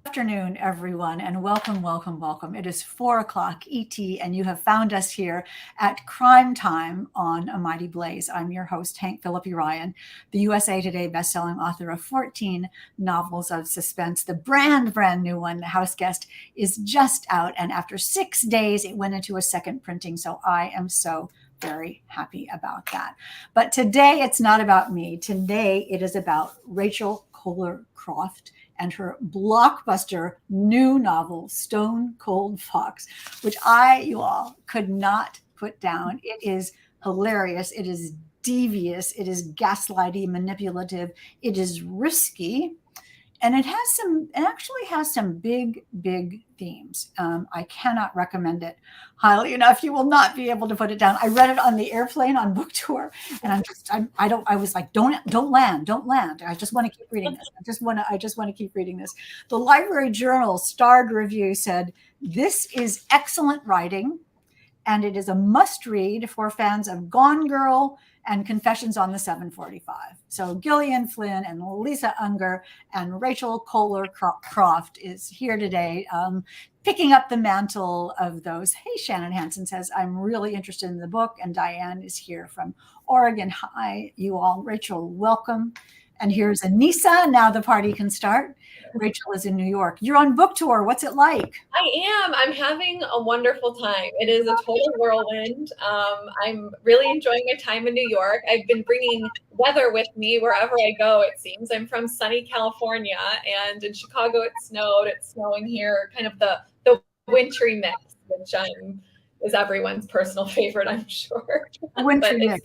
Afternoon, everyone, and welcome, welcome, welcome. It is 4 o'clock ET, and you have found us here at Crime Time on A Mighty Blaze. I'm your host, Hank Phillippi Ryan, the USA Today bestselling author of 14 novels of suspense. The brand new one, The House Guest, is just out, and after 6 days, it went into a second printing. So I am so very happy about that. But today, it's not about me. Today, it is about Rachel Koller Croft and her blockbuster new novel, Stone Cold Fox, which you all could not put down. It is hilarious. It is devious. It is gaslighty, manipulative. It is risky. And it actually has some big themes. I cannot recommend it highly enough. You will not be able to put it down. I read it on the airplane on book tour, and I was like, don't land. I just want to keep reading this. I just want to keep reading this. The Library Journal starred review said, "This is excellent writing, and it is a must read for fans of Gone Girl and Confessions on the 745. So Gillian Flynn and Lisa Unger and Rachel Koller Croft is here today, picking up the mantle of those. Hey, Shannon Hansen says, I'm really interested in the book. And Diane is here from Oregon. Hi, you all. Rachel, welcome. And here's Anissa. Now the party can start. Rachel is in New York. You're on book tour. What's it like? I am. I'm having a wonderful time. It is a total whirlwind. I'm really enjoying my time in New York. I've been bringing weather with me wherever I go, it seems. I'm from sunny California, and in Chicago it snowed. It's snowing here, kind of the wintry mix, which is everyone's personal favorite, I'm sure. Wintry mix.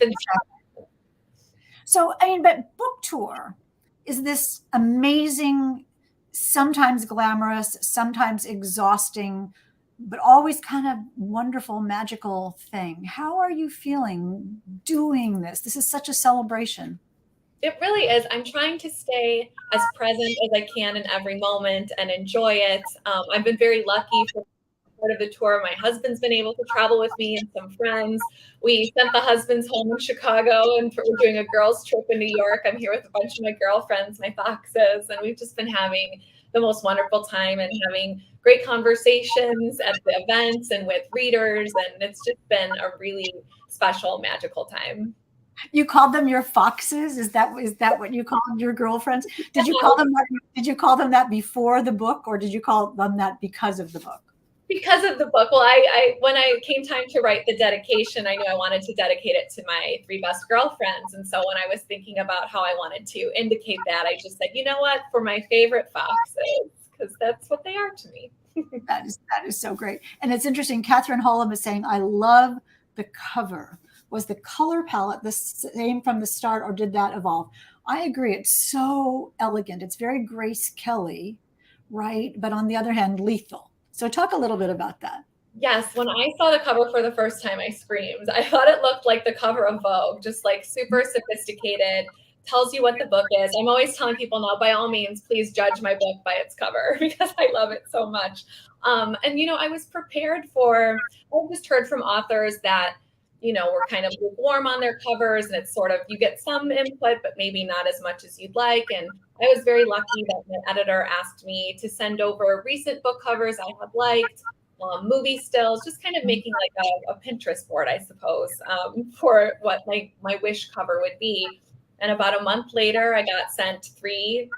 So, but book tour is this amazing, sometimes glamorous, sometimes exhausting, but always kind of wonderful, magical thing. How are you feeling doing this? This is such a celebration. It really is. I'm trying to stay as present as I can in every moment and enjoy it. I've been very lucky for part of the tour. My husband's been able to travel with me and some friends. We sent the husbands home in Chicago, and we're doing a girls' trip in New York. I'm here with a bunch of my girlfriends, my foxes, and we've just been having the most wonderful time and having great conversations at the events and with readers. And it's just been a really special, magical time. You called them your foxes? Is that what you called your girlfriends? Did you call them that before the book, or did you call them that because of the book? Because of the book. Well, I when I came time to write the dedication, I knew I wanted to dedicate it to my 3 best girlfriends. And so when I was thinking about how I wanted to indicate that, I just said, you know what, for my favorite foxes, because that's what they are to me. That is so great. And it's interesting. Catherine Holm is saying, I love the cover. Was the color palette the same from the start, or did that evolve? I agree. It's so elegant. It's very Grace Kelly, right? But on the other hand, lethal. So talk a little bit about that. Yes, when I saw the cover for the first time, I screamed. I thought it looked like the cover of Vogue, just like super sophisticated, tells you what the book is. I'm always telling people now, by all means, please judge my book by its cover because I love it so much. And, I was prepared I just heard from authors that, were kind of lukewarm on their covers, and it's sort of, you get some input, but maybe not as much as you'd like. And I was very lucky that my editor asked me to send over recent book covers I have liked, movie stills, just kind of making like a Pinterest board, I suppose, for what my wish cover would be. And about a month later, I got sent 3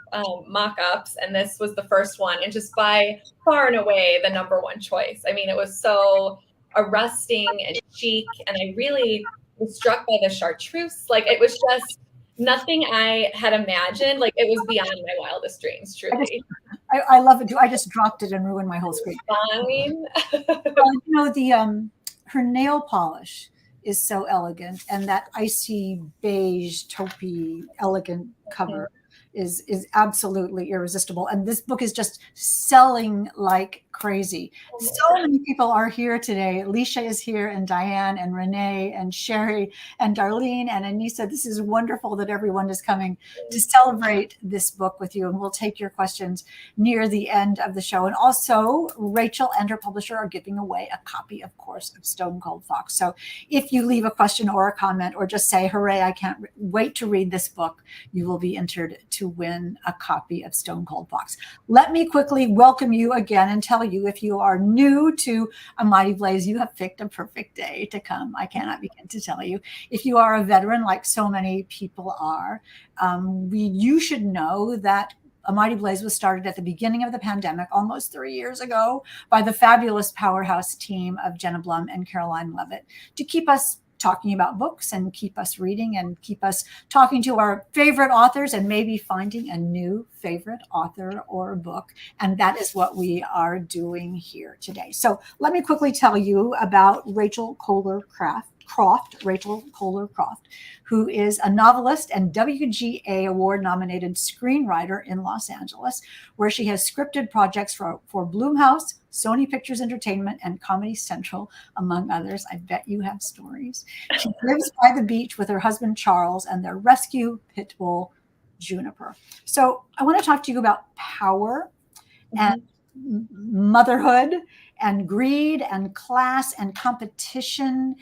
mock-ups, and this was the first one, and just by far and away the number one choice. I mean, it was so arresting and chic, and I really was struck by the chartreuse. Like, it was just nothing I had imagined. Like, it was beyond my wildest dreams, truly. I love it. I just dropped it and ruined my whole screen. Fine. Her nail polish is so elegant, and that icy beige taupey elegant cover is absolutely irresistible. And this book is just selling like crazy. So many people are here today. Alicia is here, and Diane, and Renee, and Sherry, and Darlene, and Anissa. This is wonderful that everyone is coming to celebrate this book with you. And we'll take your questions near the end of the show. And also, Rachel and her publisher are giving away a copy, of course, of Stone Cold Fox. So if you leave a question or a comment, or just say, hooray, I can't wait to read this book, you will be entered to to win a copy of Stone Cold Fox. Let me quickly welcome you again and tell you, if you are new to A Mighty Blaze, you have picked a perfect day to come. I cannot begin to tell you. If you are a veteran, like so many people are, you should know that A Mighty Blaze was started at the beginning of the pandemic, almost 3 years ago, by the fabulous powerhouse team of Jenna Blum and Caroline Levitt to keep us talking about books and keep us reading and keep us talking to our favorite authors and maybe finding a new favorite author or book. And that is what we are doing here today. So let me quickly tell you about Rachel Koller Croft, who is a novelist and WGA Award-nominated screenwriter in Los Angeles, where she has scripted projects for Blumhouse, Sony Pictures Entertainment, and Comedy Central, among others. I bet you have stories. She lives by the beach with her husband, Charles, and their rescue pit bull, Juniper. So I want to talk to you about power and motherhood and greed and class and competition,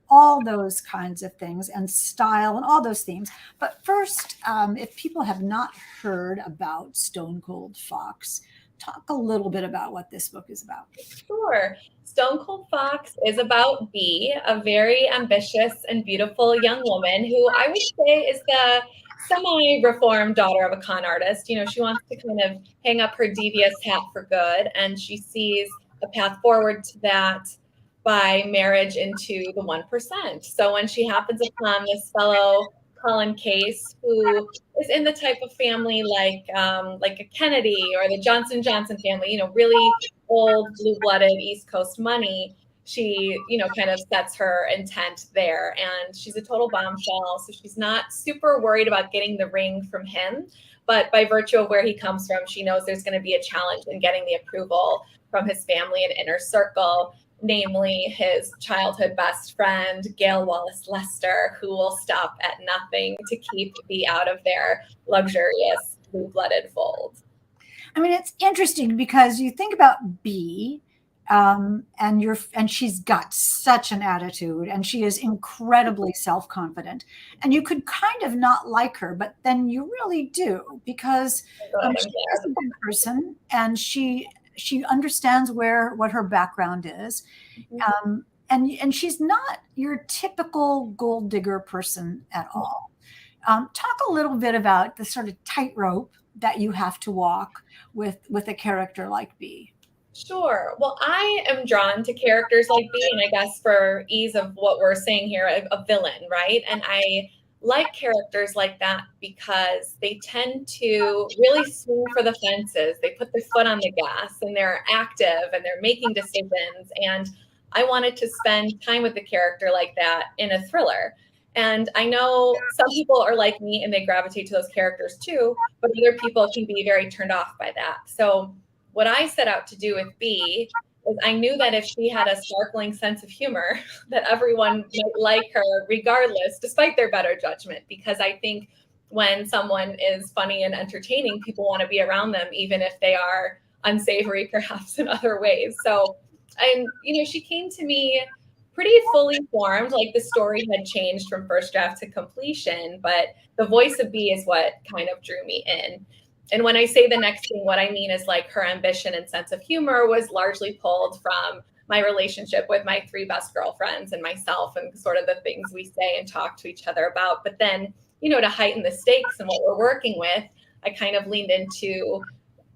all those kinds of things, and style and all those themes. But first, if people have not heard about Stone Cold Fox, talk a little bit about what this book is about. Sure. Stone Cold Fox is about Bee, a very ambitious and beautiful young woman who I would say is the semi-reformed daughter of a con artist. You know, she wants to kind of hang up her devious hat for good, and she sees a path forward to that by marriage into the 1%. So when she happens upon this fellow Colin Case, who is in the type of family like a Kennedy or the Johnson family, you know, really old blue-blooded East Coast money, she, you know, kind of sets her intent there. And she's a total bombshell. So she's not super worried about getting the ring from him. But by virtue of where he comes from, she knows there's going to be a challenge in getting the approval from his family and inner circle, namely his childhood best friend, Gail Wallace Lester, who will stop at nothing to keep Bee out of their luxurious blue-blooded fold. I mean, it's interesting because you think about Bee, and she's got such an attitude, and she is incredibly self-confident, and you could kind of not like her, but then you really do, because she is a good person, and she understands what her background is. And she's not your typical gold digger person at all. Talk a little bit about the sort of tightrope that you have to walk with a character like Bee. Sure. Well, I am drawn to characters like Bee, and I guess for ease of what we're saying here, a villain, right? And I like characters like that because they tend to really swing for the fences. They put their foot on the gas, and they're active, and they're making decisions. And I wanted to spend time with a character like that in a thriller. And I know some people are like me and they gravitate to those characters too, but other people can be very turned off by that. So what I set out to do with Bee is I knew that if she had a sparkling sense of humor, that everyone might like her regardless, despite their better judgment, because I think when someone is funny and entertaining, people want to be around them, even if they are unsavory, perhaps in other ways. So, and you know, she came to me pretty fully formed, like the story had changed from first draft to completion, but the voice of Bee is what kind of drew me in. And when I say the next thing, what I mean is like her ambition and sense of humor was largely pulled from my relationship with my three best girlfriends and myself, and sort of the things we say and talk to each other about. But then, you know, to heighten the stakes and what we're working with, I kind of leaned into,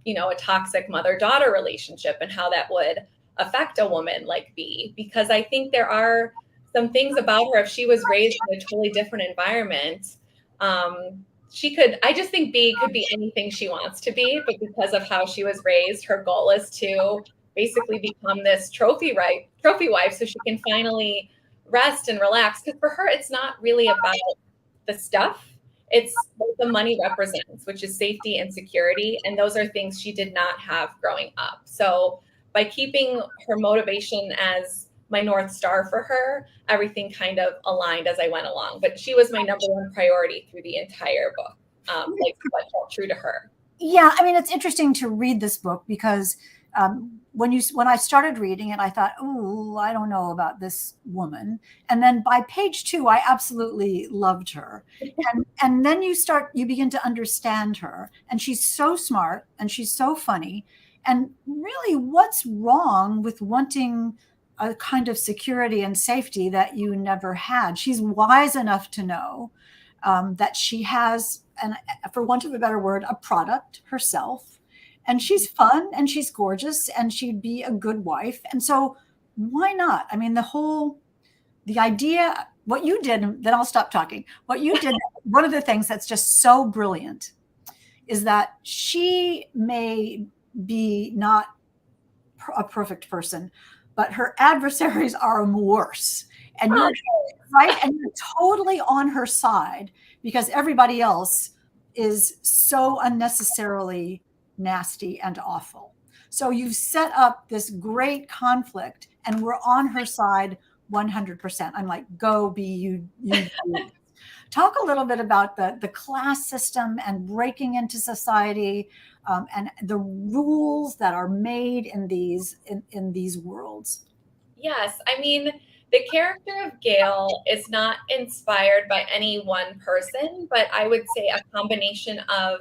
you know, a toxic mother-daughter relationship and how that would affect a woman like Bee, because I think there are some things about her, if she was raised in a totally different environment, I just think Bee could be anything she wants to be, but because of how she was raised, her goal is to basically become this trophy wife so she can finally rest and relax. Because for her, it's not really about the stuff. It's what the money represents, which is safety and security. And those are things she did not have growing up. So by keeping her motivation as my North Star for her, everything kind of aligned as I went along. But she was my number one priority through the entire book, like what felt true to her. Yeah, I mean, it's interesting to read this book because when I started reading it, I thought, oh, I don't know about this woman. And then by page two, I absolutely loved her. And then you begin to understand her. And she's so smart and she's so funny. And really, what's wrong with wanting a kind of security and safety that you never had? She's wise enough to know that she has, and for want of a better word, a product herself. And she's fun and she's gorgeous and she'd be a good wife. And so why not? I mean, the idea, what you did, then I'll stop talking. What you did, one of the things that's just so brilliant is that she may be not a perfect person, but her adversaries are worse. And you're right, and you're totally on her side because everybody else is so unnecessarily nasty and awful. So you've set up this great conflict, and we're on her side 100%. I'm like, go be you. Talk a little bit about the class system and breaking into society, and the rules that are made in these worlds. Yes, I mean, the character of Gail is not inspired by any one person, but I would say a combination of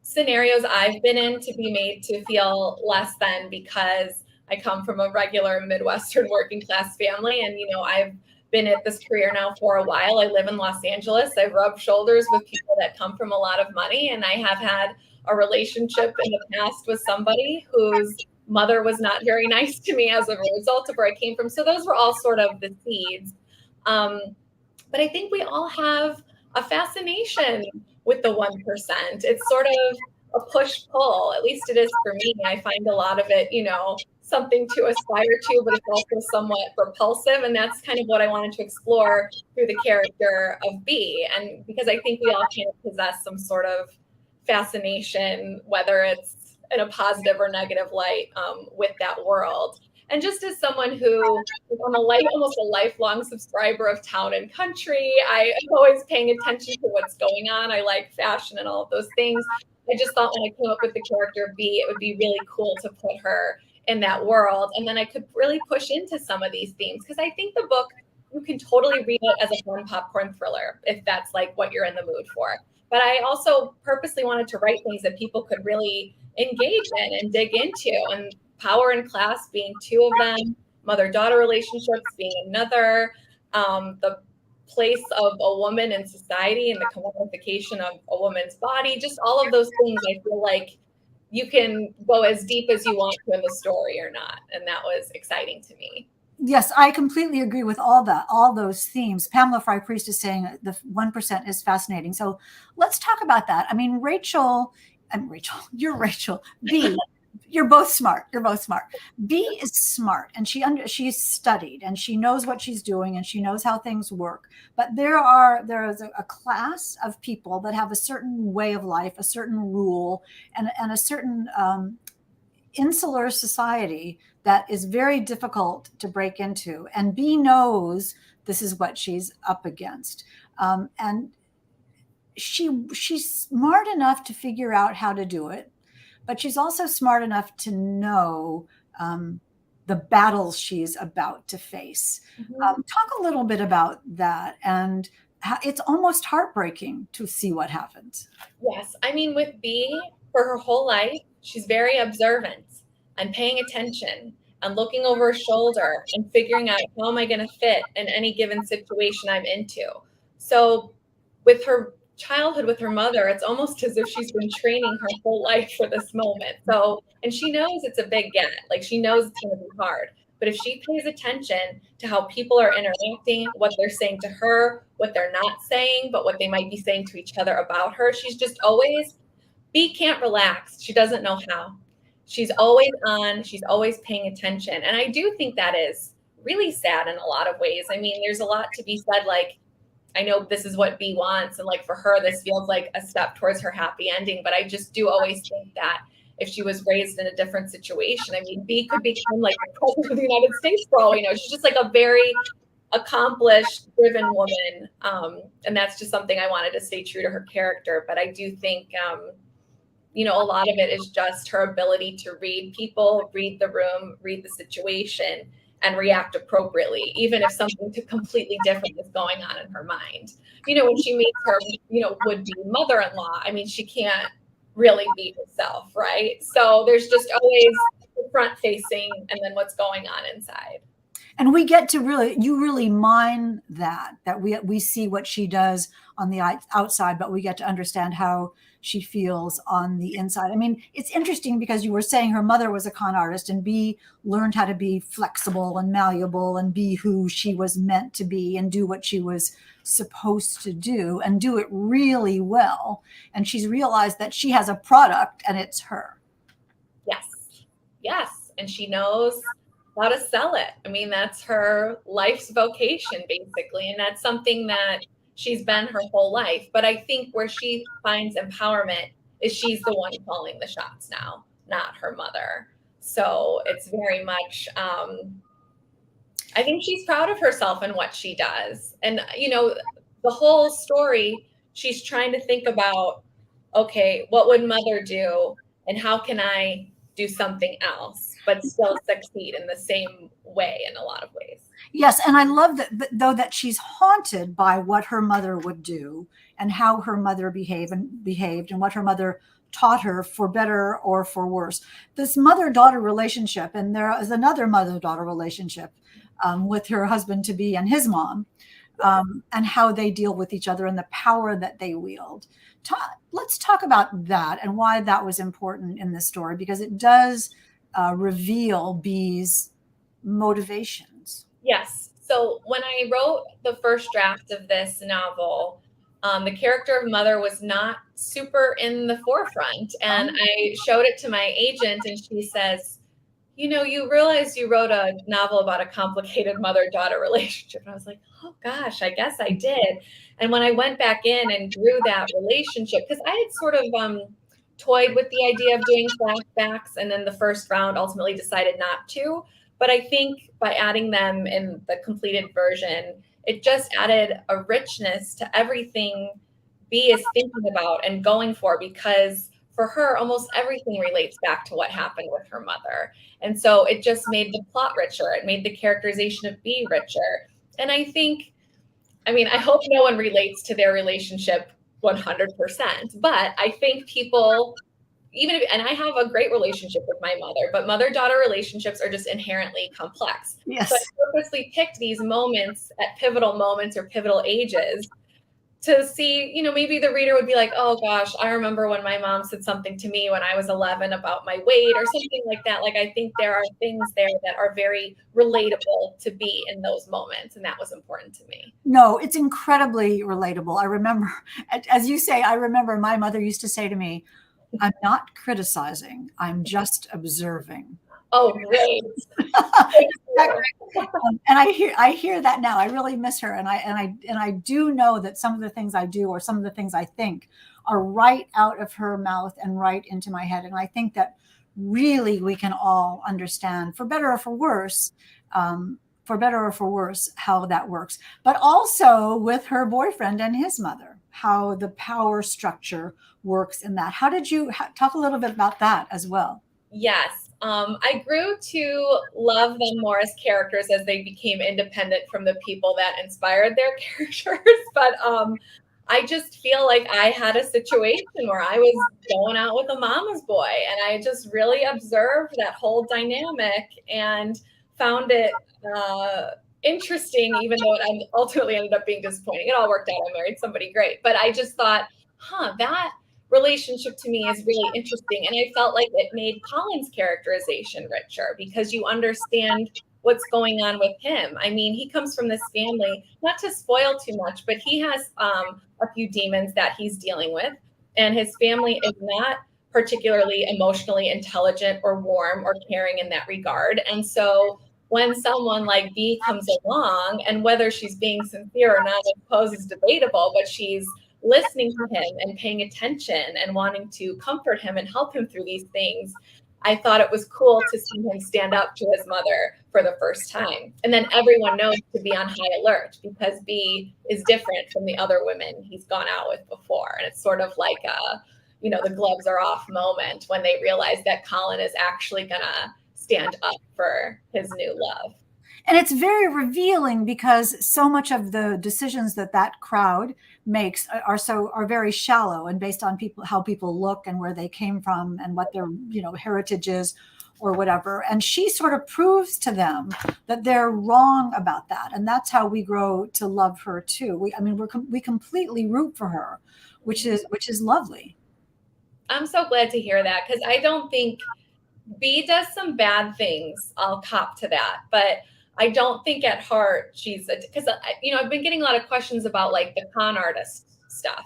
scenarios I've been in to be made to feel less than because I come from a regular Midwestern working class family. And, I've been at this career now for a while. I live in Los Angeles. I've rubbed shoulders with people that come from a lot of money. And I have had a relationship in the past with somebody whose mother was not very nice to me as a result of where I came from. So those were all sort of the seeds. Um, but I think we all have a fascination with the 1%. It's sort of a push pull, at least it is for me. I find a lot of it, something to aspire to, but it's also somewhat repulsive. And that's kind of what I wanted to explore through the character of B. And because I think we all kind of possess some sort of fascination, whether it's in a positive or negative light, with that world. And just as someone who I'm almost a lifelong subscriber of Town and Country, I am always paying attention to what's going on. I like fashion and all of those things. I just thought when I came up with the character B, it would be really cool to put her in that world. And then I could really push into some of these themes because I think the book, you can totally read it as a fun popcorn thriller if that's like what you're in the mood for. But I also purposely wanted to write things that people could really engage in and dig into. And power and class being two of them, mother-daughter relationships being another, the place of a woman in society and the commodification of a woman's body, just all of those things. I feel like you can go as deep as you want to in the story or not. And that was exciting to me. Yes, I completely agree with all those themes. Pamela Fry Priest is saying the 1% is fascinating. So let's talk about that. I mean, you're Rachel. B, you're both smart. You're both smart. B is smart, and she's studied, and she knows what she's doing, and she knows how things work. But there is a class of people that have a certain way of life, a certain rule, and a certain insular society that is very difficult to break into. And B knows this is what she's up against. And she's smart enough to figure out how to do it, but she's also smart enough to know the battles she's about to face. Mm-hmm. Talk a little bit about that. And it's almost heartbreaking to see what happens. Yes. I mean, with B, for her whole life, she's very observant and paying attention and looking over her shoulder and figuring out how am I going to fit in any given situation I'm into. So with her childhood with her mother, it's almost as if she's been training her whole life for this moment. So, and she knows it's a big get, like she knows it's going to be hard. But if she pays attention to how people are interacting, what they're saying to her, what they're not saying, but what they might be saying to each other about her, she's just always, B can't relax. She doesn't know how. She's always on, she's always paying attention. And I do think that is really sad in a lot of ways. I mean, there's a lot to be said, like, I know this is what B wants. And like for her, this feels like a step towards her happy ending. But I just do always think that if she was raised in a different situation, I mean, B could become like the president of the United States for all we know. She's just like a very accomplished, driven woman. And that's just something I wanted to stay true to her character. But I do think a lot of it is just her ability to read people, read the room, read the situation, and react appropriately, even if something completely different is going on in her mind. When she meets her, would-be mother-in-law, I mean, she can't really be herself, right? So there's just always the front facing and then what's going on inside. And we get to you really mine that we see what she does on the outside, but we get to understand how she feels on the inside. I mean, it's interesting because you were saying her mother was a con artist, and B learned how to be flexible and malleable and be who she was meant to be and do what she was supposed to do and do it really well. And she's realized that she has a product and it's her. Yes. And she knows how to sell it. I mean, that's her life's vocation, basically. And that's something that she's been her whole life. But I think where she finds empowerment is she's the one calling the shots now, not her mother. So it's very much, I think she's proud of herself and what she does. And, the whole story, she's trying to think about, okay, what would mother do? And how can I do something else, but still succeed in the same way in a lot of ways? Yes. And I love that, though, that she's haunted by what her mother would do and how her mother behaved and what her mother taught her, for better or for worse. This mother-daughter relationship, and there is another mother-daughter relationship with her husband-to-be and his mom, and how they deal with each other and the power that they wield. Let's talk about that and why that was important in this story, because it does reveal Bee's motivations. Yes. So when I wrote the first draft of this novel, the character of Mother was not super in the forefront. And I showed it to my agent and she says, you realize you wrote a novel about a complicated mother-daughter relationship. And I was like, oh gosh, I guess I did. And when I went back in and drew that relationship, because I had sort of toyed with the idea of doing flashbacks, and then the first round ultimately decided not to. But I think by adding them in the completed version, it just added a richness to everything Bee is thinking about and going for, because for her, almost everything relates back to what happened with her mother. And so it just made the plot richer. It made the characterization of Bee richer. And I think, I hope no one relates to their relationship 100%, but I think people, and I have a great relationship with my mother, but mother-daughter relationships are just inherently complex. Yes. So I purposely picked these moments at pivotal moments or pivotal ages to see, maybe the reader would be like, oh gosh, I remember when my mom said something to me when I was 11 about my weight or something like that. Like, I think there are things there that are very relatable to Bee in those moments. And that was important to me. No, it's incredibly relatable. I remember, as you say, I remember my mother used to say to me, I'm not criticizing, I'm just observing. Oh, great. And I hear that now. I really miss her. And I do know that some of the things I do or some of the things I think are right out of her mouth and right into my head. And I think that really we can all understand, for better or for worse, how that works. But also with her boyfriend and his mother, how the power structure works in that. How did you talk a little bit about that as well? Yes. I grew to love them more as characters as they became independent from the people that inspired their characters. But I just feel like I had a situation where I was going out with a mama's boy, and I just really observed that whole dynamic and found it interesting, even though it ultimately ended up being disappointing. It all worked out. I married somebody great. But I just thought, that relationship to me is really interesting. And I felt like it made Colin's characterization richer because you understand what's going on with him. I mean, he comes from this family, not to spoil too much, but he has a few demons that he's dealing with. And his family is not particularly emotionally intelligent or warm or caring in that regard. And so when someone like Bee comes along, and whether she's being sincere or not, I suppose is debatable, but she's listening to him and paying attention and wanting to comfort him and help him through these things, I thought it was cool to see him stand up to his mother for the first time. And then everyone knows to be on high alert because Bee is different from the other women he's gone out with before. And it's sort of like the gloves are off moment when they realize that Colin is actually gonna stand up for his new love. And it's very revealing because so much of the decisions that crowd makes are very shallow and based on how people look and where they came from and what their heritage is or whatever. And she sort of proves to them that they're wrong about that, and that's how we grow to love her too. We completely root for her, which is lovely. I'm so glad to hear that, because I don't think B does some bad things. I'll cop to that, but I don't think at heart she's because I've been getting a lot of questions about like the con artist stuff,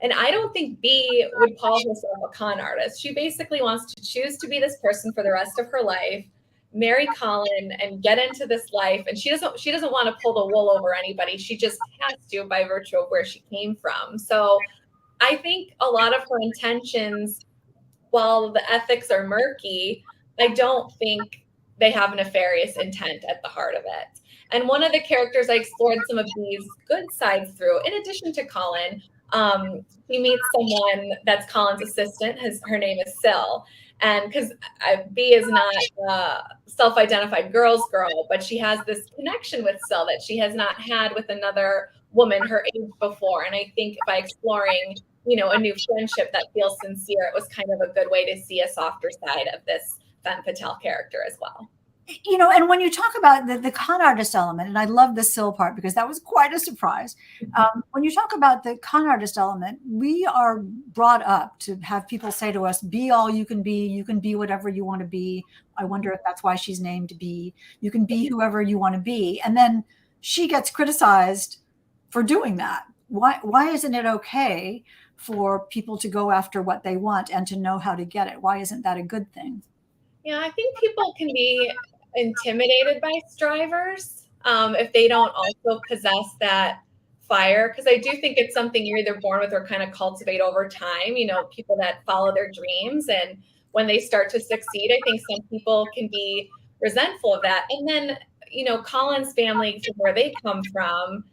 and I don't think B would call herself a con artist. She basically wants to choose to be this person for the rest of her life, marry Colin, and get into this life. And she doesn't want to pull the wool over anybody. She just has to by virtue of where she came from. So I think a lot of her intentions, while the ethics are murky, I don't think they have nefarious intent at the heart of it. And one of the characters I explored some of these good sides through, in addition to Colin, she meets someone that's Colin's assistant. Her name is Syl. And because B is not a self-identified girl's girl, but she has this connection with Syl that she has not had with another woman her age before. And I think by exploring a new friendship that feels sincere, it was kind of a good way to see a softer side of this femme fatale character as well. And when you talk about the con artist element, and I love the Syl part because that was quite a surprise. When you talk about the con artist element, we are brought up to have people say to us, be all you can be whatever you want to be. I wonder if that's why she's named B. You can be whoever you want to be. And then she gets criticized for doing that. Why isn't it okay for people to go after what they want and to know how to get it? Why isn't that a good thing? Yeah, I think people can be intimidated by strivers if they don't also possess that fire. Because I do think it's something you're either born with or kind of cultivate over time. People that follow their dreams, and when they start to succeed, I think some people can be resentful of that. And then, Colin's family, from where they come from,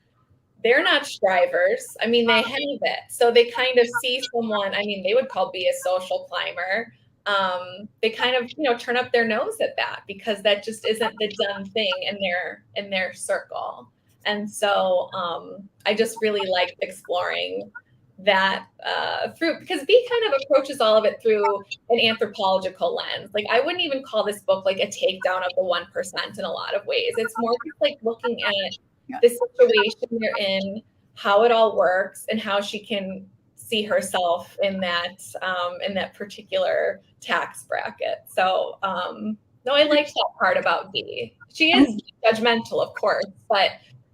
they're not strivers. I mean, they have it. So they kind of see someone, they would call B a social climber. They kind of, turn up their nose at that because that just isn't the done thing in their circle. And so I just really liked exploring that through, because B kind of approaches all of it through an anthropological lens. Like, I wouldn't even call this book like a takedown of the 1% in a lot of ways. It's more just like looking at the situation they're in, how it all works, and how she can see herself in that particular tax bracket. So no, I liked that part about B. She is judgmental, of course, but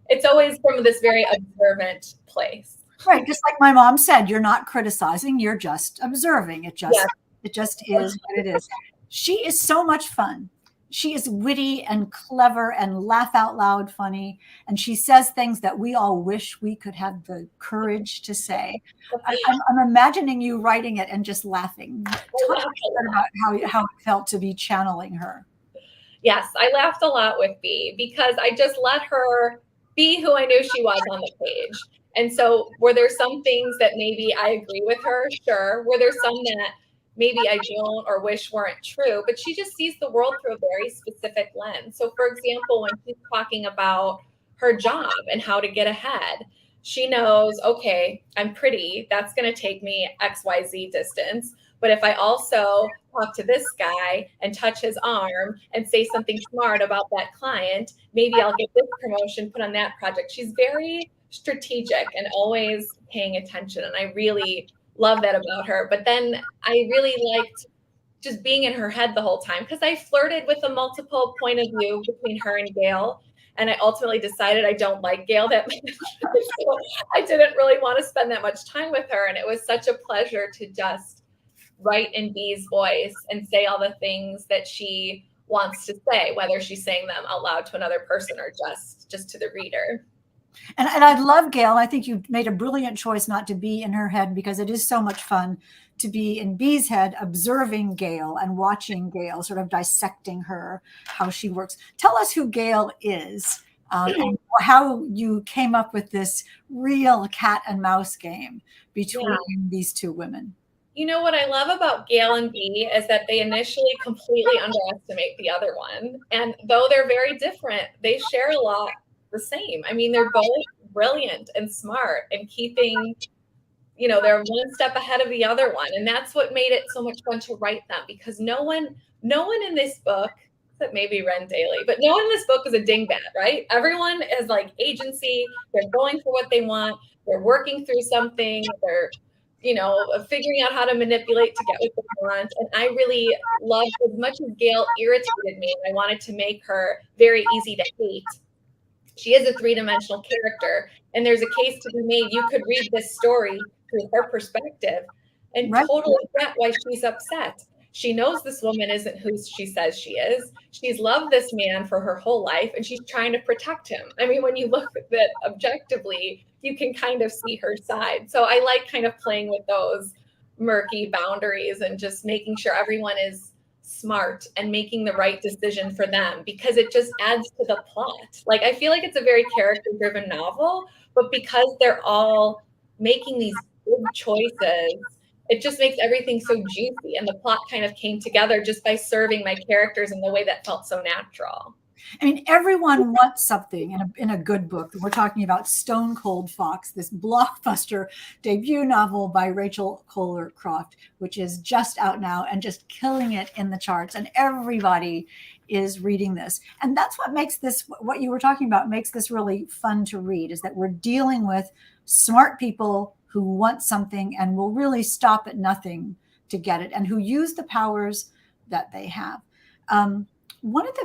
it's always from this very observant place. Right, just like my mom said, you're not criticizing, you're just observing. It just is what it is. She is so much fun. She is witty and clever and laugh out loud funny. And she says things that we all wish we could have the courage to say. I'm imagining you writing it and just laughing. Talk about how it felt to be channeling her. Yes, I laughed a lot with B because I just let her be who I knew she was on the page. And so were there some things that maybe I agree with her? Sure. Were there some that maybe I don't or wish weren't true? But she just sees the world through a very specific lens. So for example, when she's talking about her job and how to get ahead, she knows, okay, I'm pretty. That's going to take me XYZ distance. But if I also talk to this guy and touch his arm and say something smart about that client, maybe I'll get this promotion put on that project. She's very strategic and always paying attention. And I really love that about her. But then I really liked just being in her head the whole time because I flirted with a multiple point of view between her and Gail. And I ultimately decided I don't like Gail that much. So I didn't really want to spend that much time with her. And it was such a pleasure to just write in Bee's voice and say all the things that she wants to say, whether she's saying them out loud to another person or just to the reader. And I love Gail. I think you made a brilliant choice not to be in her head because it is so much fun to be in Bee's head, observing Gail and watching Gail, sort of dissecting her, how she works. Tell us who Gail is and how you came up with this real cat and mouse game between these two women. You know what I love about Gail and Bee is that they initially completely underestimate the other one. And though they're very different, they share a lot the same. I mean, they're both brilliant and smart and keeping, they're one step ahead of the other one. And that's what made it so much fun to write them, because no one in this book, except maybe Ren Daly, but no one in this book is a dingbat, right? Everyone is like agency. They're going for what they want. They're working through something. They're figuring out how to manipulate to get what they want. And I really loved, as much as Gail irritated me, and I wanted to make her very easy to hate, she is a three-dimensional character, and there's a case to be made. You could read this story through her perspective and Right. totally get why she's upset. She knows this woman isn't who she says she is. She's loved this man for her whole life, and she's trying to protect him. I mean, when you look at it objectively, you can kind of see her side. So I like kind of playing with those murky boundaries and just making sure everyone is smart and making the right decision for them, because it just adds to the plot. Like, I feel like it's a very character driven novel, but because they're all making these big choices, it just makes everything so juicy, and the plot kind of came together just by serving my characters in the way that felt so natural. I mean, everyone wants something in a good book. We're talking about Stone Cold Fox, this blockbuster debut novel by Rachel Koller Croft, which is just out now and just killing it in the charts. And everybody is reading this. And that's what makes this, what you were talking about, makes this really fun to read, is that we're dealing with smart people who want something and will really stop at nothing to get it, and who use the powers that they have. One of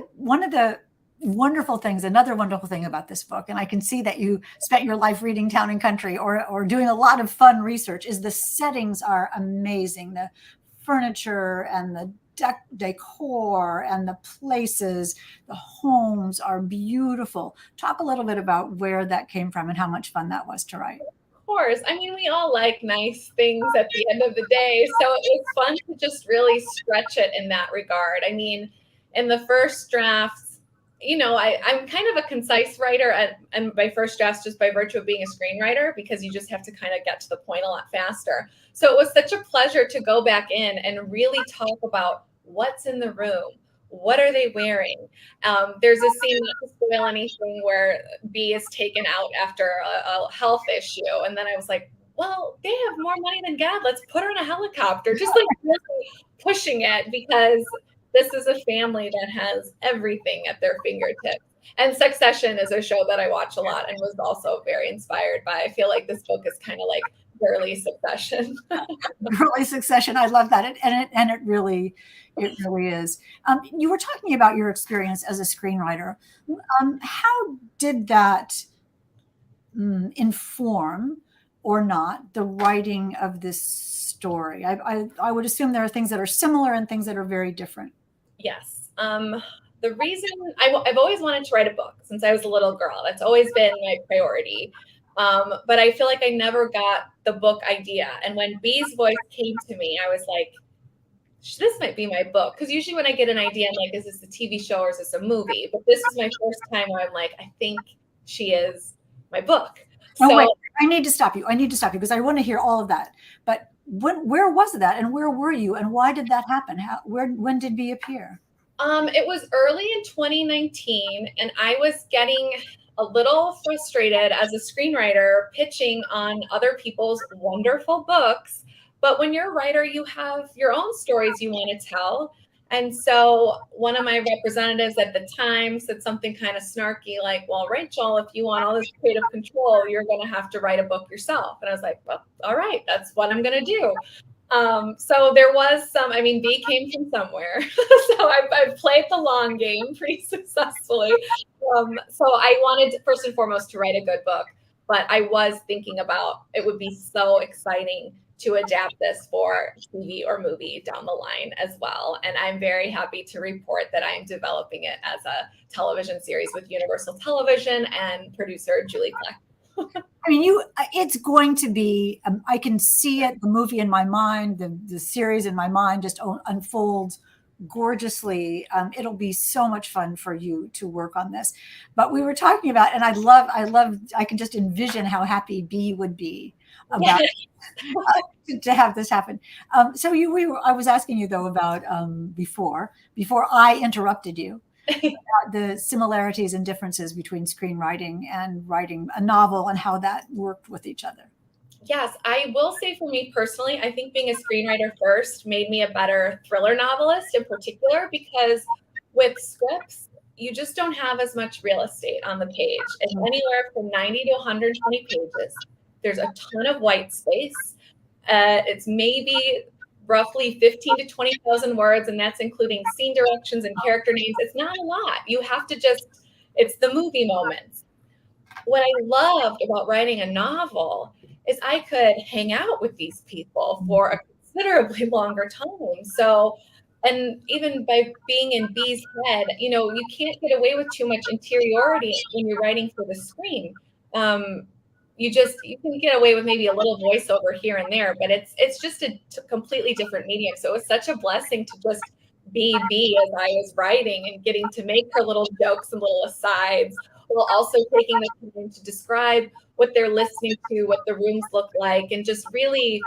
the wonderful things, another wonderful thing about this book, and I can see that you spent your life reading Town and Country or doing a lot of fun research, is the settings are amazing. The furniture and the decor and the places, the homes are beautiful. Talk a little bit about where that came from and how much fun that was to write. Of course. I mean, we all like nice things at the end of the day. So it was fun to just really stretch it in that regard. I mean, in the first drafts, I'm kind of a concise writer, and my first drafts, just by virtue of being a screenwriter, because you just have to kind of get to the point a lot faster. So it was such a pleasure to go back in and really talk about what's in the room. What are they wearing? There's a scene, not to spoil anything, where B is taken out after a health issue. And then I was like, well, they have more money than God. Let's put her in a helicopter, just like really pushing it, because this is a family that has everything at their fingertips. And Succession is a show that I watch a lot and was also very inspired by. I feel like this book is kind of like early Succession. Early Succession. I love that. It really is. You were talking about your experience as a screenwriter. How did that inform or not the writing of this story? I would assume there are things that are similar and things that are very different. Yes. The reason I've always wanted to write a book since I was a little girl. That's always been my priority. But I feel like I never got the book idea. And when Bee's voice came to me, I was like, this might be my book. Because usually when I get an idea, I'm like, is this a TV show or is this a movie? But this was my first time where I'm like, I think she is my book. Oh, wait, I need to stop you. Because I want to hear all of that. But where was that, and where were you, and why did that happen? When did Bee appear? It was early in 2019, and I was getting a little frustrated as a screenwriter pitching on other people's wonderful books. But when you're a writer, you have your own stories you want to tell. And so one of my representatives at the time said something kind of snarky, like, well, Rachel, if you want all this creative control, you're going to have to write a book yourself. And I was like, well, all right, that's what I'm going to do. So there was Bee came from somewhere. So I've played the long game pretty successfully. So I wanted, first and foremost, to write a good book. But I was thinking about, it would be so exciting to adapt this for TV or movie down the line as well. And I'm very happy to report that I'm developing it as a television series with Universal Television and producer Julie Kleck. I mean, it's going to be, I can see it, the movie in my mind, the series in my mind just unfolds gorgeously. It'll be so much fun for you to work on this. But we were talking about, and I can just envision how happy B would be about to have this happen. So I was asking you though about before I interrupted you, the similarities and differences between screenwriting and writing a novel and how that worked with each other. Yes, I will say for me personally, I think being a screenwriter first made me a better thriller novelist in particular, because with scripts, you just don't have as much real estate on the page. It's anywhere from 90 to 120 pages. There's a ton of white space. It's maybe roughly 15 to 20,000 words, and that's including scene directions and character names. It's not a lot. You have to it's the movie moments. What I loved about writing a novel is I could hang out with these people for a considerably longer time. So, and even by being in B's head, you can't get away with too much interiority when you're writing for the screen. You can get away with maybe a little voiceover here and there, but it's just a completely different medium. So it was such a blessing to just be B as I was writing and getting to make her little jokes and little asides, while also taking the time to describe what they're listening to, what the rooms look like, and just really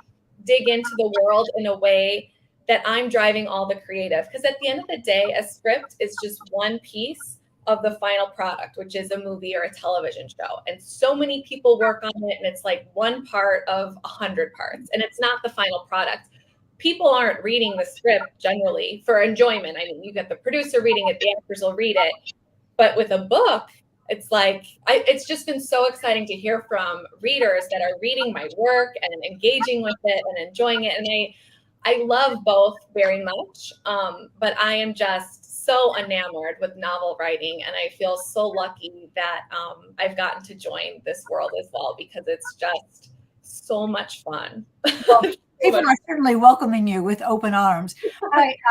dig into the world in a way that I'm driving all the creative. Because at the end of the day, a script is just one piece of the final product, which is a movie or a television show. And so many people work on it, and it's like one part of 100 parts, and it's not the final product. People aren't reading the script generally for enjoyment. I mean, you get the producer reading it, the actors will read it. But with a book, it's like, it's just been so exciting to hear from readers that are reading my work and engaging with it and enjoying it. And I love both very much, but I am just so enamored with novel writing. And I feel so lucky that I've gotten to join this world as well, because it's just so much fun. People are certainly welcoming you with open arms,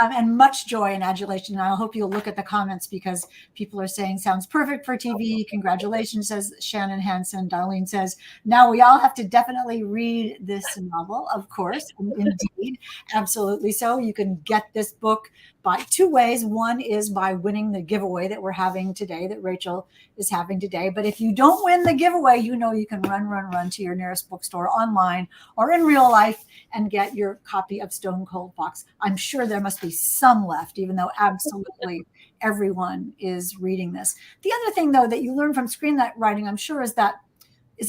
and much joy and adulation. And I hope you'll look at the comments, because people are saying sounds perfect for TV. Congratulations, says Shannon Hansen. Darlene says, now we all have to definitely read this novel, of course. Indeed, absolutely so. You can get this book by two ways. One is by winning the giveaway that we're having today, that Rachel is having today. But if you don't win the giveaway, you can run to your nearest bookstore, online or in real life, and get your copy of Stone Cold Fox. I'm sure there must be some left, even though absolutely everyone is reading this. The other thing, though, that you learn from screenwriting, I'm sure, is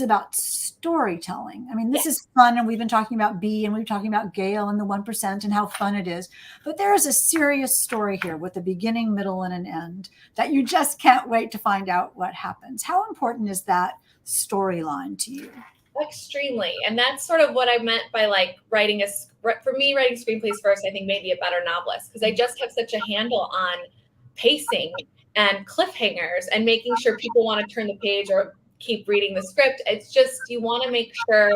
about storytelling. I mean, this is fun, and we've been talking about B, and we've been talking about Gail and the 1% and how fun it is. But there is a serious story here with a beginning, middle, and an end that you just can't wait to find out what happens. How important is that storyline to you? Extremely. And that's sort of what I meant by writing screenplays first, I think made me a better novelist, because I just have such a handle on pacing and cliffhangers and making sure people want to turn the page or keep reading the script. It's just, you want to make sure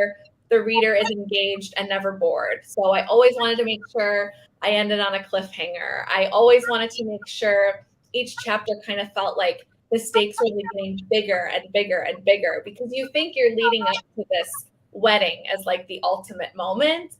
the reader is engaged and never bored. So I always wanted to make sure I ended on a cliffhanger. I always wanted to make sure each chapter kind of felt like the stakes were getting bigger and bigger and bigger, because you think you're leading up to this wedding as like the ultimate moment.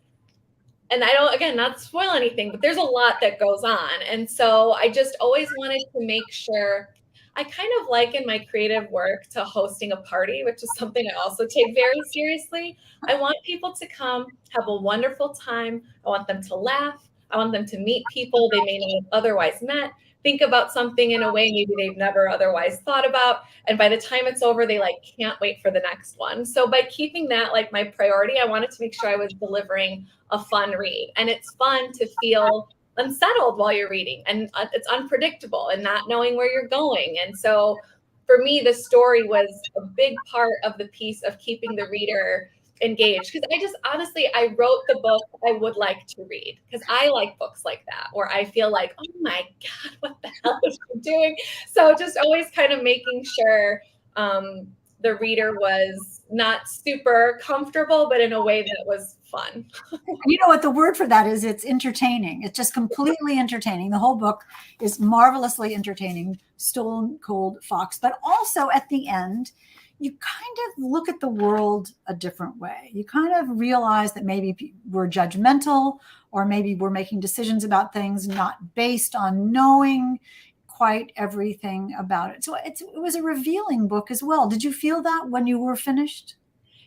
And I don't, again, not spoil anything, but there's a lot that goes on. And so I just always wanted to make sure, I kind of liken my creative work to hosting a party, which is something I also take very seriously. I want people to come, have a wonderful time. I want them to laugh. I want them to meet people they may not have otherwise met, think about something in a way maybe they've never otherwise thought about. And by the time it's over, they can't wait for the next one. So by keeping that my priority, I wanted to make sure I was delivering a fun read. And it's fun to feel unsettled while you're reading, and it's unpredictable and not knowing where you're going. And so for me, the story was a big part of the piece of keeping the reader engaged, because I wrote the book I would like to read, because I like books like that where I feel like, oh my God, what the hell is she doing? So just always kind of making sure the reader was not super comfortable, but in a way that was fun. You know what the word for that is? It's entertaining. It's just completely entertaining. The whole book is marvelously entertaining, Stone Cold Fox. But also at the end, you kind of look at the world a different way. You kind of realize that maybe we're judgmental, or maybe we're making decisions about things not based on knowing quite everything about it. So it was a revealing book as well. Did you feel that when you were finished?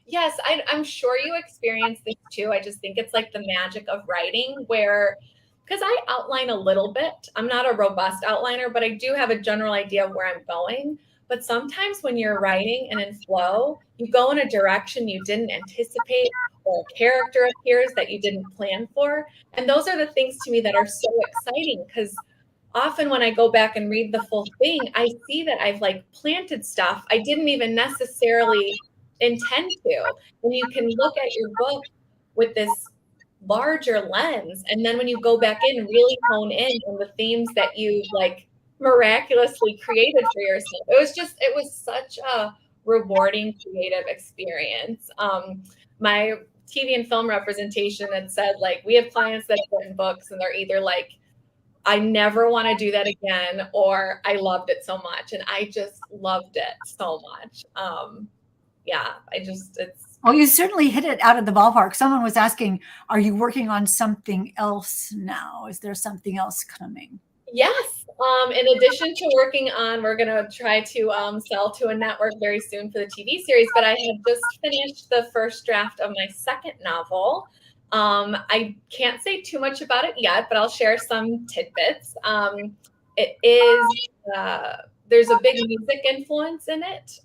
Yes, I'm sure you experienced this too. I just think it's like the magic of writing where, because I outline a little bit, I'm not a robust outliner, but I do have a general idea of where I'm going. But sometimes when you're writing and in flow, you go in a direction you didn't anticipate, or a character appears that you didn't plan for. And those are the things to me that are so exciting because often when I go back and read the full thing, I see that I've like planted stuff I didn't even necessarily intend to. And you can look at your book with this larger lens. And then when you go back in, really hone in on the themes that you like miraculously created for yourself. It was such a rewarding creative experience. My TV and film representation had said, like, we have clients that have written books and they're either like, I never want to do that again, or I loved it so much. And I just loved it so much. Yeah, it's. Well, you certainly hit it out of the ballpark. Someone was asking, are you working on something else now? Is there something else coming? Yes. In addition to working on, we're going to try to sell to a network very soon for the TV series, but I have just finished the first draft of my second novel. I can't say too much about it yet, but I'll share some tidbits. It is, there's a big music influence in it.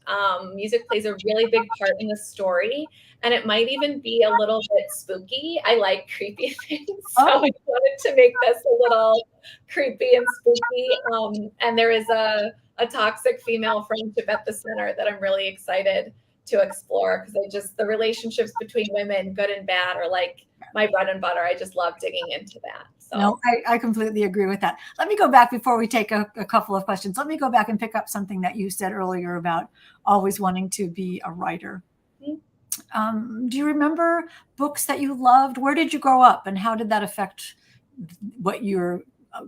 Music plays a really big part in the story, and it might even be a little bit spooky. I like creepy things, so I wanted to make this a little creepy and spooky. And there is a toxic female friendship at the center that I'm really excited to explore because the relationships between women, good and bad, are like my bread and butter. I just love digging into that. So no, I completely agree with that. Let me go back before we take a couple of questions. Let me go back and pick up something that you said earlier about always wanting to be a writer. Mm-hmm. Do you remember books that you loved? Where did you grow up, and how did that affect what your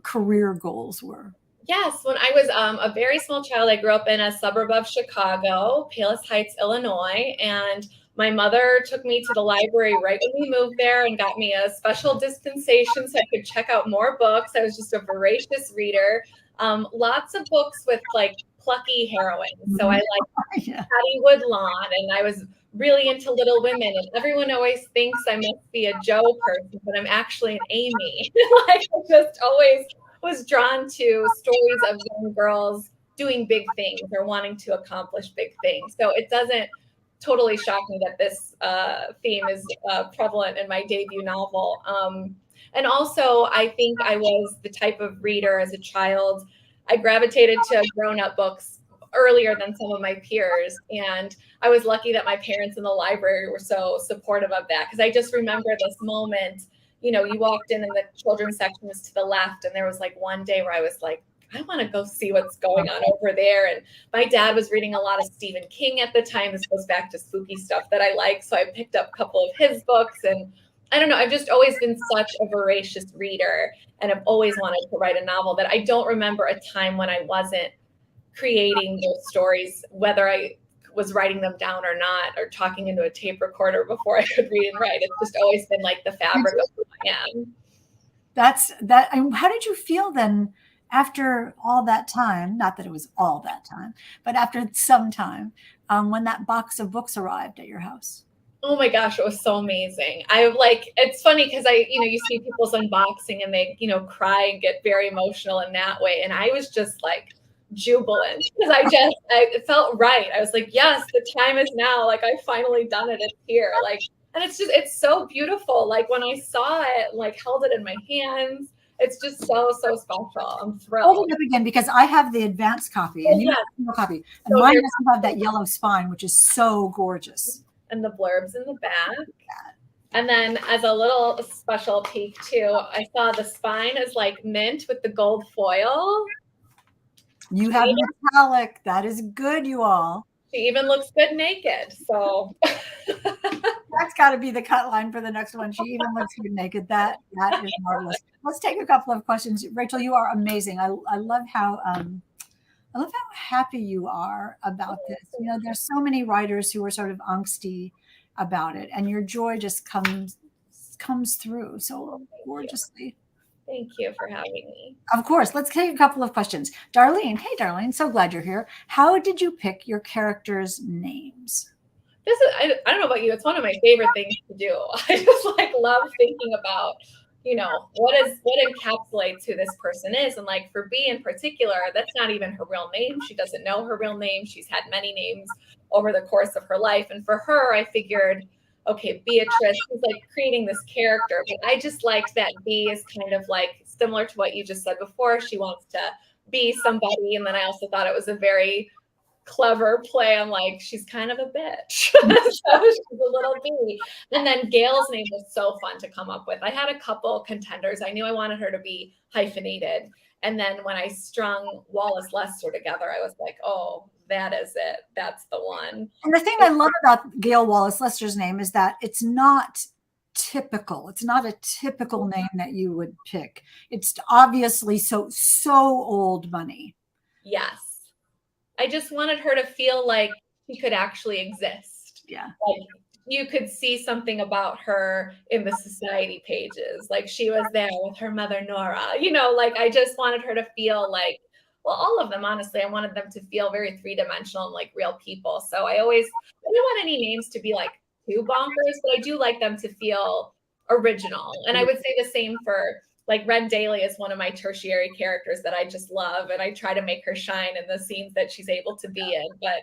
career goals were? Yes, when I was a very small child, I grew up in a suburb of Chicago, Palos Heights, Illinois, and my mother took me to the library right when we moved there and got me a special dispensation so I could check out more books. I was just a voracious reader. Lots of books with like plucky heroines. So I like Patty Woodlawn, and I was really into Little Women. And everyone always thinks I must be a Jo person, but I'm actually an Amy. Like I just always was drawn to stories of young girls doing big things or wanting to accomplish big things. So it doesn't totally shock me that this theme is prevalent in my debut novel. And also, I think I was the type of reader as a child. I gravitated to grown-up books earlier than some of my peers. And I was lucky that my parents in the library were so supportive of that, because I just remember this moment. You know, you walked in and the children's section was to the left. And there was like one day where I was like, I want to go see what's going on over there. And my dad was reading a lot of Stephen King at the time. This goes back to spooky stuff that I like. So I picked up a couple of his books. And I don't know, I've just always been such a voracious reader. And I've always wanted to write a novel that I don't remember a time when I wasn't creating those stories, whether I was writing them down or not, or talking into a tape recorder before I could read and write. It's just always been like the fabric of who I am. That's that. And how did you feel then after all that time? Not that it was all that time, but after some time, when that box of books arrived at your house? Oh my gosh, it was so amazing. It's funny because you see people's unboxing and they, cry and get very emotional in that way. And I was just like, jubilant because it felt right. I was like, yes, the time is now. Like, I finally done it. It's here. Like, and it's so beautiful. Like when I saw it, like held it in my hands, it's just so special. I'm thrilled. Hold it up again, because I have the advanced copy and you have the copy, and so mine doesn't have that yellow spine, which is so gorgeous. And the blurbs in the back. And then as a little special peek too, I saw the spine is like mint with the gold foil. You have metallic. That is good, you all. She even looks good naked. So that's got to be the cut line for the next one. She even looks good naked. That is marvelous. Let's take a couple of questions. Rachel, you are amazing. I love how I love how happy you are about this. You know, there's so many writers who are sort of angsty about it, and your joy just comes through so Thank you. gorgeously. Thank you for having me. Of course. Let's take a couple of questions. Darlene, hey Darlene, so glad you're here. How did you pick your characters' names? This is, I don't know about you, it's one of my favorite things to do. I just like love thinking about, what encapsulates who this person is. And like for B in particular, that's not even her real name. She doesn't know her real name. She's had many names over the course of her life. And for her, I figured, okay, Beatrice is like creating this character. But I just liked that B is kind of like similar to what you just said before. She wants to be somebody. And then I also thought it was a very clever play on like she's kind of a bitch. So she's a little bee. And then Gail's name was so fun to come up with. I had a couple contenders. I knew I wanted her to be hyphenated. And then when I strung Wallace Lester together, I was like, oh, that is it. That's the one. And the thing I love about Gail Wallace Lester's name is that it's not typical. It's not a typical name that you would pick. It's obviously so old money. Yes. I just wanted her to feel like she could actually exist. Yeah. Like you could see something about her in the society pages. Like she was there with her mother, Nora, like I just wanted her to feel like, well, all of them, honestly, I wanted them to feel very three-dimensional and like real people. So I don't want any names to be like too bonkers, but I do like them to feel original. And I would say the same for like Red Daly is one of my tertiary characters that I just love. And I try to make her shine in the scenes that she's able to be in. But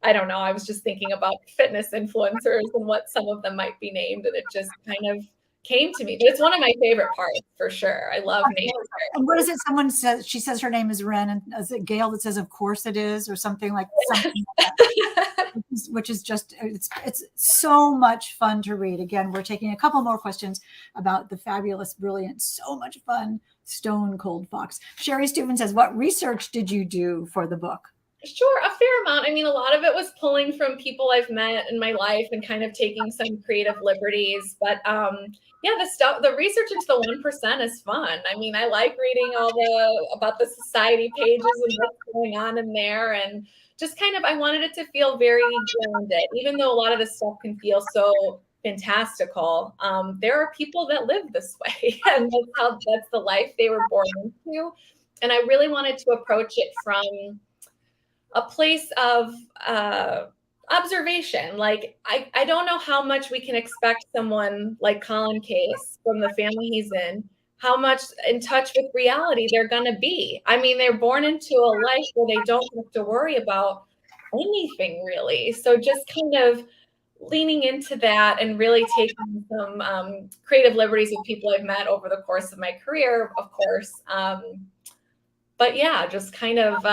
I don't know. I was just thinking about fitness influencers and what some of them might be named. And it just kind of came to me. But it's one of my favorite parts for sure. I love names. And what is it? Someone says, she says her name is Ren. And is it Gail that says, of course it is, or something like that? Which is just, it's so much fun to read. Again, we're taking a couple more questions about the fabulous, brilliant, so much fun Stone Cold Fox. Sherry Steuben says, what research did you do for the book? Sure, a fair amount. I mean, a lot of it was pulling from people I've met in my life and kind of taking some creative liberties. But yeah, the research into the 1% is fun. I mean, I like reading about the society pages and what's going on in there, and just kind of, I wanted it to feel very grounded, even though a lot of this stuff can feel so fantastical. There are people that live this way, and that's the life they were born into. And I really wanted to approach it from a place of observation. Like, I don't know how much we can expect someone like Colin Case from the family he's in, how much in touch with reality they're going to be. I mean, they're born into a life where they don't have to worry about anything really. So just kind of leaning into that and really taking some creative liberties with people I've met over the course of my career, of course. But yeah, just kind of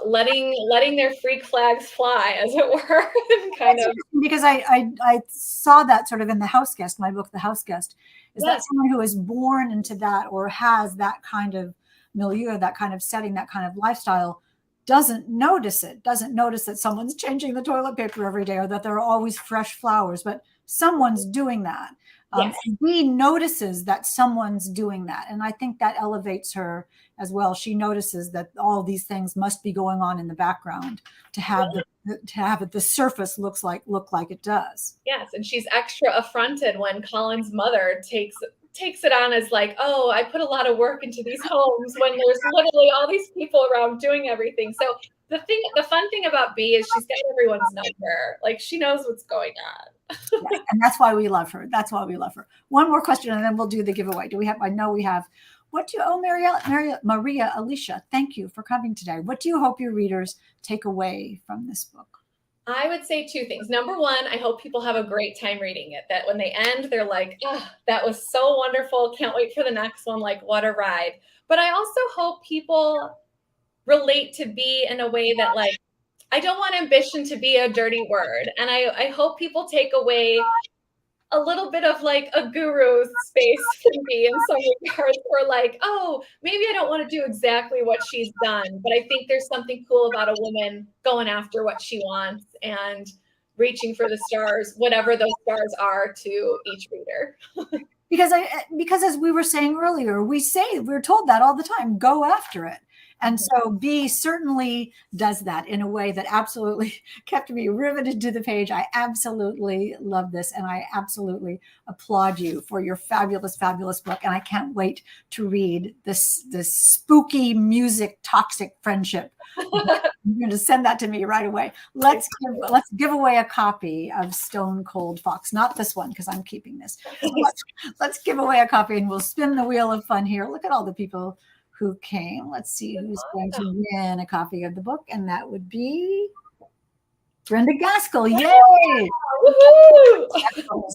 letting their freak flags fly, as it were. Kind of, because I saw that sort of in The House Guest, my book, The House Guest, is that someone who is born into that or has that kind of milieu, that kind of setting, that kind of lifestyle, doesn't notice that someone's changing the toilet paper every day or that there are always fresh flowers, but someone's doing that. Yes. He notices that someone's doing that. And I think that elevates her as well. She notices that all these things must be going on in the background to have the surface look like it does. Yes. And she's extra affronted when Colin's mother takes it on as like, oh, I put a lot of work into these homes when there's literally all these people around doing everything. So the fun thing about B is she's got everyone's number. Like she knows what's going on. Yes, and that's why we love her. One more question and then we'll do the giveaway. I know we have. Maria Alicia, thank you for coming today. What do you hope your readers take away from this book? I would say two things. Number one, I hope people have a great time reading it, that when they end, they're like, oh, that was so wonderful. Can't wait for the next one. Like, what a ride. But I also hope people relate to B in a way that, like, I don't want ambition to be a dirty word. And I hope people take away a little bit of like a guru space from me in some regards, where like, oh, maybe I don't want to do exactly what she's done, but I think there's something cool about a woman going after what she wants and reaching for the stars, whatever those stars are to each reader. Because as we were saying earlier, we're told that all the time, go after it. And so B certainly does that in a way that absolutely kept me riveted to the page. I absolutely love this, and I absolutely applaud you for your fabulous, fabulous book. And I can't wait to read this spooky music toxic friendship. You're going to send that to me right away. Let's give away a copy of Stone Cold Fox, not this one because I'm keeping this. So let's give away a copy, and we'll spin the wheel of fun here. Look at all the people who came. Let's see who's going to win a copy of the book, and that would be Brenda Gaskell. Yay!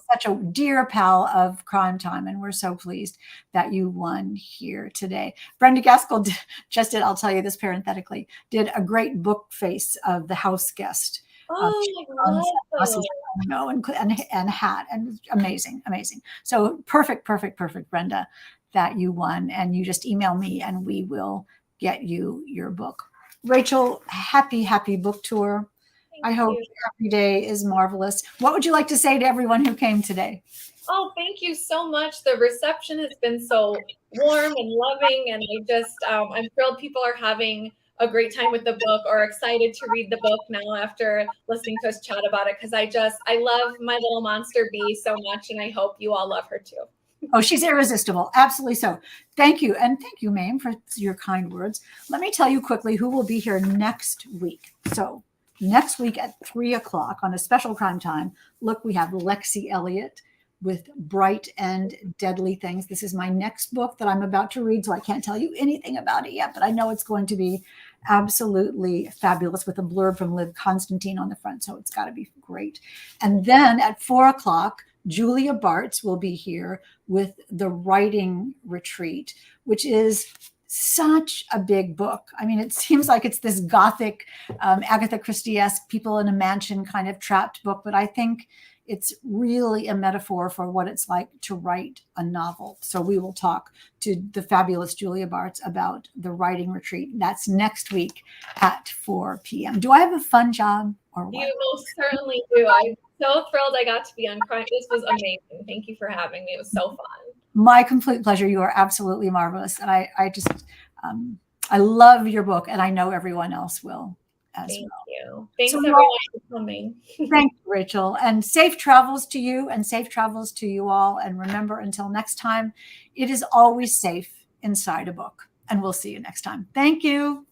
Such a dear pal of Crime Time, and we're so pleased that you won here today. Brenda Gaskell just did, I'll tell you this parenthetically, did a great book face of the house guest. And hat, and amazing. So perfect, Brenda, that you won, and you just email me and we will get you your book. Rachel, happy book tour. I hope every day is marvelous. What would you like to say to everyone who came today? Oh, thank you so much. The reception has been so warm and loving, and I'm thrilled people are having a great time with the book or excited to read the book now after listening to us chat about it, because I love my little monster bee so much, and I hope you all love her too. Oh, she's irresistible. Absolutely so. Thank you. And thank you, Mame, for your kind words. Let me tell you quickly who will be here next week. So next week at 3:00 on a special Crime Time, look, we have Lexi Elliott with Bright and Deadly Things. This is my next book that I'm about to read, so I can't tell you anything about it yet, but I know it's going to be absolutely fabulous, with a blurb from Liv Constantine on the front, so it's got to be great. And then at 4:00, Julia Bartz will be here with The Writing Retreat, which is such a big book. I mean, it seems like it's this gothic, Agatha Christie-esque, people in a mansion kind of trapped book, but I think it's really a metaphor for what it's like to write a novel. So we will talk to the fabulous Julia Bartz about The Writing Retreat. That's next week at 4 p.m. Do I have a fun job or what? You most certainly do. I'm so thrilled I got to be on Crime. This was amazing. Thank you for having me. It was so fun. My complete pleasure. You are absolutely marvelous. And I just, I love your book, and I know everyone else will as Thank well. you. Thanks everyone for coming. Thank you, Rachel. And safe travels to you, and safe travels to you all. And remember, until next time, it is always safe inside a book. And we'll see you next time. Thank you.